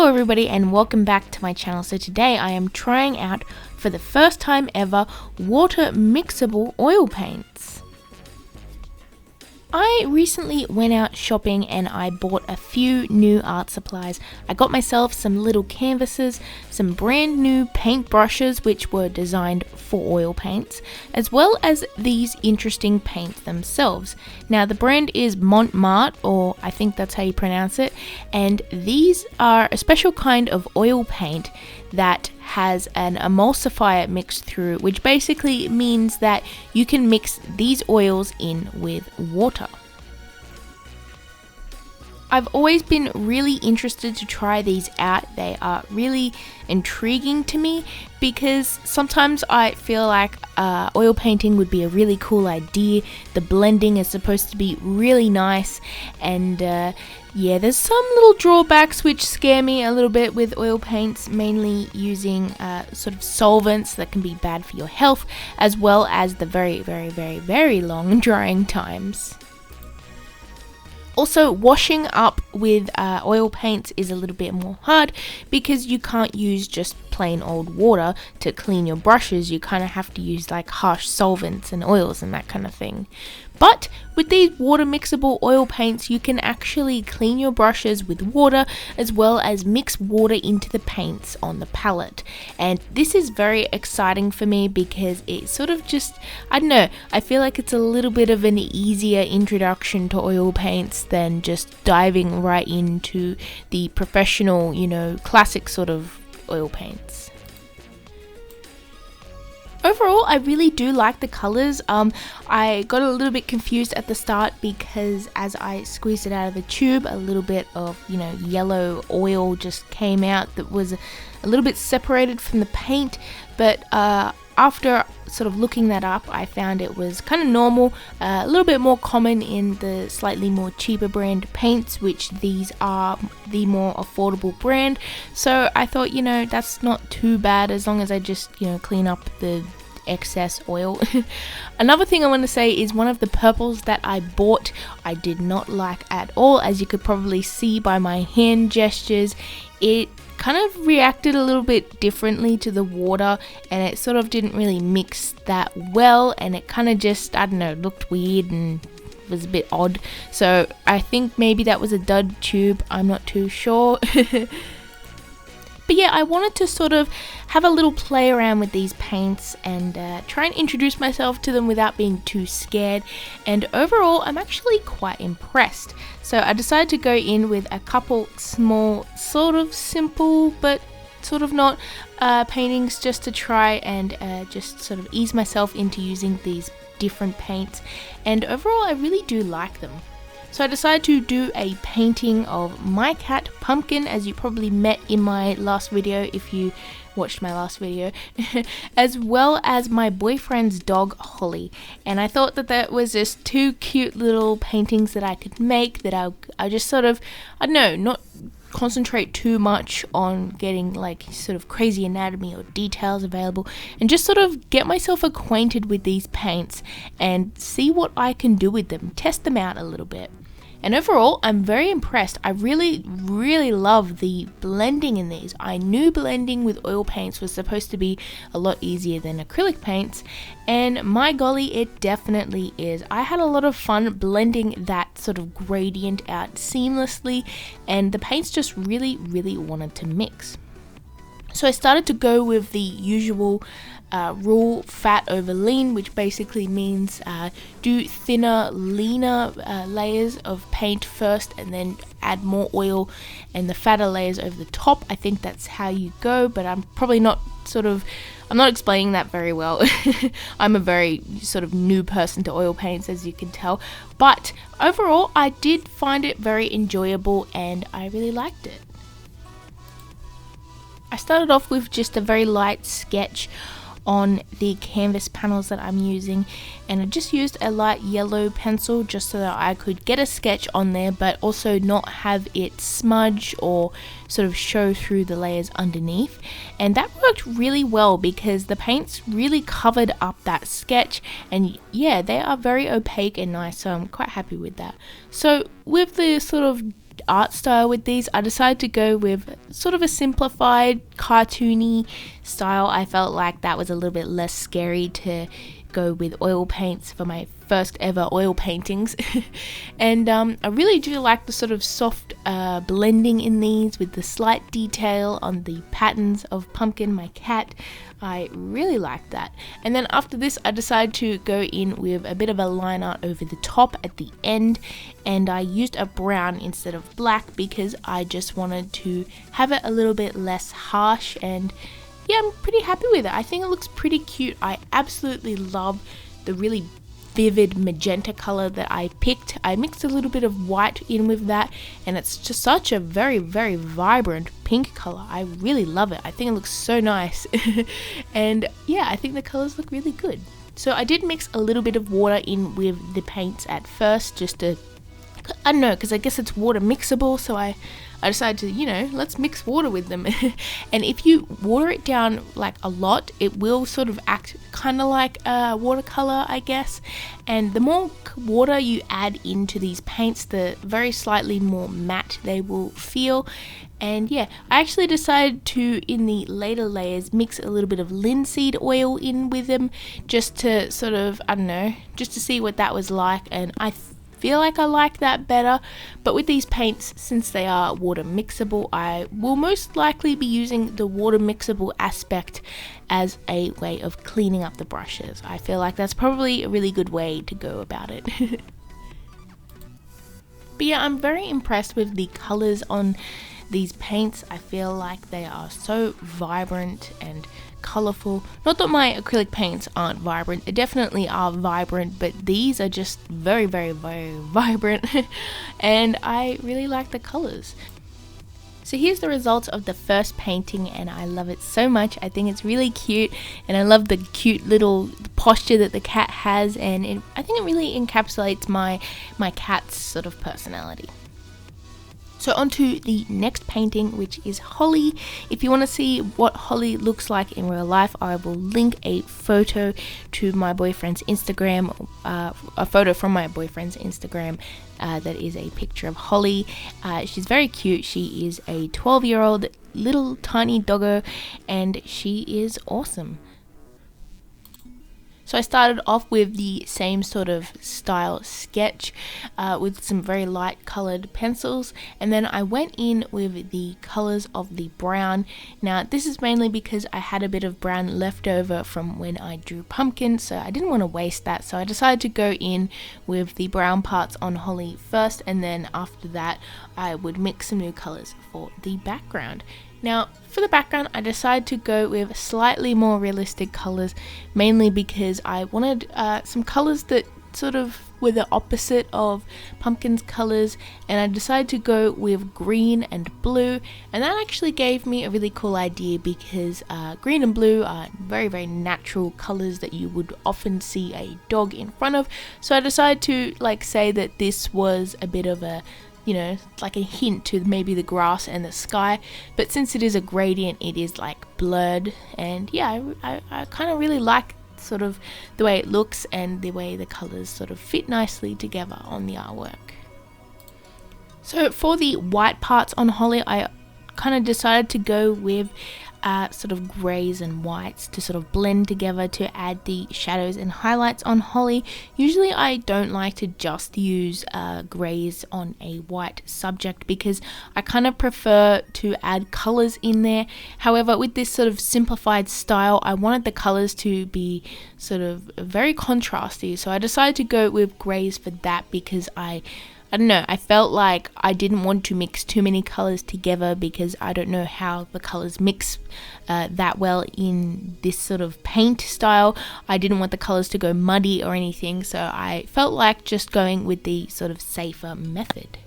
Hello everybody and welcome back to my channel. So today I am trying out for the first time ever water mixable oil paints. I recently went out shopping and I bought a few new art supplies. I got myself some little canvases, some brand new paint brushes which were designed for oil paints, as well as these interesting paints themselves. Now the brand is Montmartre, or I think that's how you pronounce it, and these are a special kind of oil paint that has an emulsifier mixed through, which basically means that you can mix these oils in with water. I've always been really interested to try these out. They are really intriguing to me because sometimes I feel like oil painting would be a really cool idea. The blending is supposed to be really nice, and yeah, there's some little drawbacks which scare me a little bit with oil paints, mainly using sort of solvents that can be bad for your health, as well as the very long drying times. Also, washing up with oil paints is a little bit more hard because you can't use just plain old water to clean your brushes. You kind of have to use like harsh solvents and oils and that kind of thing. But with these water mixable oil paints, you can actually clean your brushes with water as well as mix water into the paints on the palette. And this is very exciting for me because it sort of just, I don't know, I feel like it's a little bit of an easier introduction to oil paints than just diving right into the professional, classic sort of oil paints. Overall, I really do like the colors. I got a little bit confused at the start because as I squeezed it out of the tube, a little bit of, yellow oil just came out that was a little bit separated from the paint. But after sort of looking that up, I found it was kind of normal, a little bit more common in the slightly more cheaper brand paints, which these are the more affordable brand. So I thought, that's not too bad as long as I just, clean up the excess oil. Another thing I want to say is one of the purples that I bought I did not like at all. As you could probably see by my hand gestures, it kind of reacted a little bit differently to the water and it sort of didn't really mix that well, and it kind of just, I don't know, looked weird and was a bit odd. So I think maybe that was a dud tube, I'm not too sure. But yeah, I wanted to sort of have a little play around with these paints and try and introduce myself to them without being too scared. And overall, I'm actually quite impressed. So I decided to go in with a couple small, sort of simple, but sort of not paintings, just to try and just sort of ease myself into using these different paints. And overall, I really do like them. So I decided to do a painting of my cat Pumpkin, as you probably met in my last video if you watched my last video, as well as my boyfriend's dog Holly. And I thought that was just two cute little paintings that I could make, that I just sort of, I don't know, not concentrate too much on getting like sort of crazy anatomy or details available, and just sort of get myself acquainted with these paints and see what I can do with them, test them out a little bit. And overall, I'm very impressed. I really love the blending in these. I knew blending with oil paints was supposed to be a lot easier than acrylic paints, and my golly, it definitely is. I had a lot of fun blending that sort of gradient out seamlessly, and the paints just really wanted to mix. So I started to go with the usual rule, fat over lean, which basically means do thinner, leaner layers of paint first and then add more oil and the fatter layers over the top. I think that's how you go, but I'm probably not I'm not explaining that very well. I'm a very sort of new person to oil paints, as you can tell, but overall I did find it very enjoyable and I really liked it. I started off with just a very light sketch on the canvas panels that I'm using, and I just used a light yellow pencil just so that I could get a sketch on there but also not have it smudge or sort of show through the layers underneath. And that worked really well because the paints really covered up that sketch, and yeah, they are very opaque and nice, so I'm quite happy with that. So with the sort of art style with these. I decided to go with sort of a simplified cartoony style. I felt like that was a little bit less scary to go with oil paints for my first ever oil paintings. And I really do like the sort of soft blending in these with the slight detail on the patterns of Pumpkin, my cat. I really like that. And then after this, I decided to go in with a bit of a line art over the top at the end, and I used a brown instead of black because I just wanted to have it a little bit less harsh. And yeah, I'm pretty happy with it. I think it looks pretty cute. I absolutely love the really vivid magenta color that I picked. I mixed a little bit of white in with that, and it's just such a very, very vibrant pink color. I really love it. I think it looks so nice. And yeah, I think the colors look really good. So I did mix a little bit of water in with the paints at first, just to, I don't know, because I guess it's water mixable, so I decided to, let's mix water with them. And if you water it down like a lot, it will sort of act kind of like watercolor, I guess. And the more water you add into these paints, the very slightly more matte they will feel. And yeah, I actually decided to, in the later layers, mix a little bit of linseed oil in with them, just to sort of, I don't know, just to see what that was like. And I feel like I like that better. But with these paints, since they are water mixable, I will most likely be using the water mixable aspect as a way of cleaning up the brushes. I feel like that's probably a really good way to go about it. But yeah, I'm very impressed with the colors on these paints. I feel like they are so vibrant and colorful. Not that my acrylic paints aren't vibrant, they definitely are vibrant, but these are just very, very, very vibrant. And I really like the colors. So here's the results of the first painting, and I love it so much. I think it's really cute, and I love the cute little posture that the cat has, and I think it really encapsulates my cat's sort of personality. So on to the next painting, which is Holly. If you want to see what Holly looks like in real life, I will link a photo to my boyfriend's Instagram, a photo from my boyfriend's Instagram that is a picture of Holly. She's very cute. She is a 12-year-old little tiny doggo, and she is awesome. So I started off with the same sort of style sketch with some very light colored pencils, and then I went in with the colors of the brown. Now this is mainly because I had a bit of brown left over from when I drew Pumpkin, so I didn't want to waste that, so I decided to go in with the brown parts on Holly first, and then after that I would mix some new colors for the background. Now for the background, I decided to go with slightly more realistic colors, mainly because I wanted some colors that sort of were the opposite of Pumpkin's colors, and I decided to go with green and blue, and that actually gave me a really cool idea because green and blue are very, very natural colors that you would often see a dog in front of. So I decided to say that this was a bit of a, like a hint to maybe the grass and the sky, but since it is a gradient, it is like blurred. And yeah, I kind of really like sort of the way it looks and the way the colors sort of fit nicely together on the artwork. So for the white parts on Holly, I kind of decided to go with sort of greys and whites to sort of blend together to add the shadows and highlights on Holly. Usually I don't like to just use greys on a white subject because I kind of prefer to add colors in there. However, with this sort of simplified style, I wanted the colors to be sort of very contrasty, so I decided to go with greys for that because I don't know, I felt like I didn't want to mix too many colors together because I don't know how the colors mix that well in this sort of paint style. I didn't want the colors to go muddy or anything, so I felt like just going with the sort of safer method.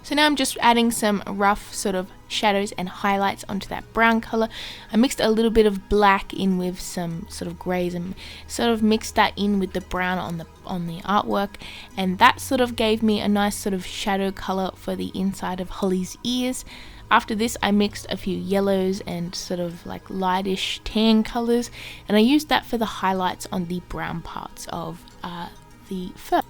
So now I'm just adding some rough sort of shadows and highlights onto that brown color. I mixed a little bit of black in with some sort of grays and sort of mixed that in with the brown on the artwork, and that sort of gave me a nice sort of shadow color for the inside of Holly's ears. After this, I mixed a few yellows and sort of like lightish tan colors, and I used that for the highlights on the brown parts of the fur.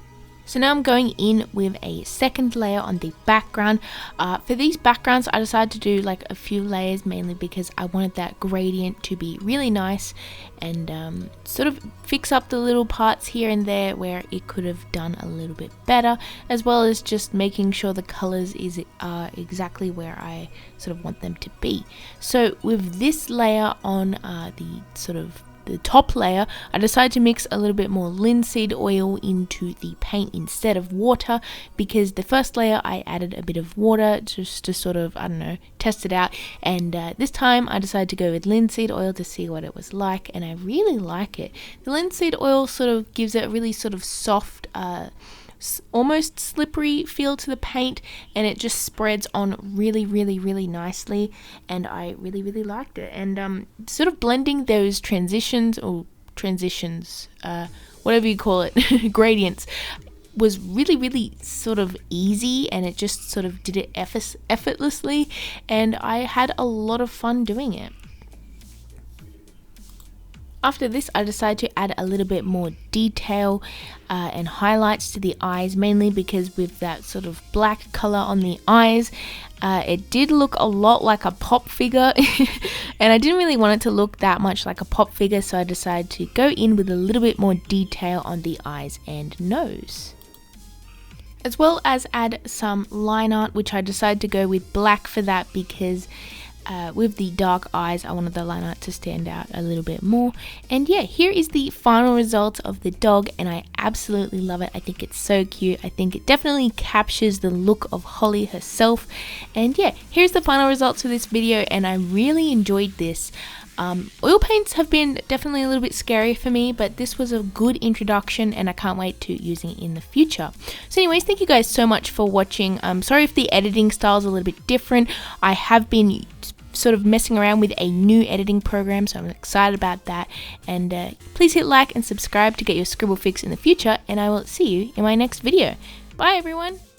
So now I'm going in with a second layer on the background. For these backgrounds, I decided to do like a few layers, mainly because I wanted that gradient to be really nice and sort of fix up the little parts here and there where it could have done a little bit better, as well as just making sure the colors are exactly where I sort of want them to be. So with this layer on the top layer, I decided to mix a little bit more linseed oil into the paint instead of water, because the first layer I added a bit of water just to sort of, I don't know, test it out, and this time I decided to go with linseed oil to see what it was like, and I really like it. The linseed oil sort of gives it a really sort of soft, almost slippery feel to the paint, and it just spreads on really nicely, and I really liked it. And sort of blending those transitions, whatever you call it, gradients, was really sort of easy, and it just sort of did it effortlessly, and I had a lot of fun doing it. After this, I decided to add a little bit more detail and highlights to the eyes, mainly because with that sort of black color on the eyes, it did look a lot like a pop figure, and I didn't really want it to look that much like a pop figure, so I decided to go in with a little bit more detail on the eyes and nose. As well as add some line art, which I decided to go with black for that because with the dark eyes, I wanted the line art to stand out a little bit more. And yeah, here is the final result of the dog, and I absolutely love it. I think it's so cute. I think it definitely captures the look of Holly herself. And yeah, here's the final results for this video, and I really enjoyed this. Oil paints have been definitely a little bit scary for me, but this was a good introduction, and I can't wait to using it in the future. So anyways, thank you guys so much for watching. Sorry if the editing style is a little bit different. I have been sort of messing around with a new editing program, so I'm excited about that. And please hit like and subscribe to get your scribble fix in the future, and I will see you in my next video. Bye everyone!